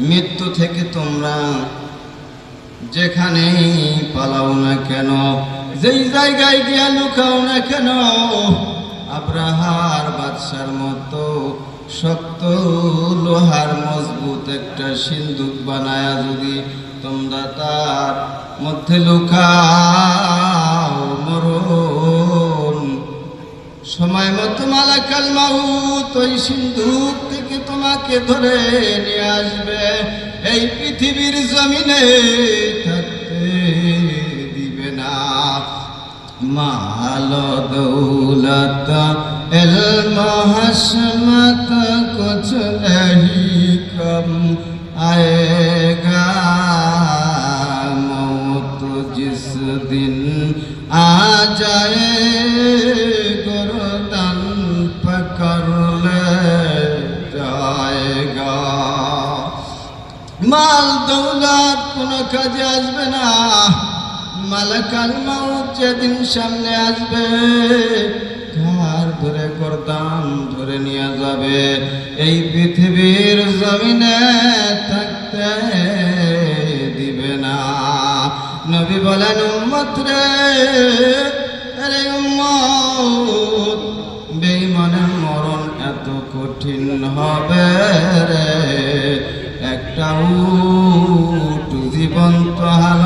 মৃত্যু থেকে তোমরা যেখানেই পালাও না কেন, যেই জায়গায় গিয়া লুকাও না কেন, আব্রাহার বাদশার মতো শক্ত লোহার মজবুত একটা সিন্দুক বানায়া যদি তোমরা তার মধ্যে লুকাও, মরণ সময় মতো মালাকাল মাউত ওই সিন্ধুক থেকে তোমাকে ধরে নিয়ে আসবে, এই পৃথিবীর জমিনে থাকতে দিবে না। মাল দৌলত ইলম হশমত কুছ नहीं कम आएगा, मौत जिस दिन आ जाए गर्दन पकड़ ले जाएगा। মাল দৌলত কোনো কাজে আসবে না, মালাকাল মাউত যেদিন সামনে আসবে ঘাড় ধরে গর্দান ধরে নিয়ে যাবে, এই পৃথিবীর জমিনে থাকতে দিবে না। নবী বলেন, উম্মত রে, আরে উম্মত, বেঈমানের মরণ এত কঠিন হবে রে, একটা উট জীবন্ত হাল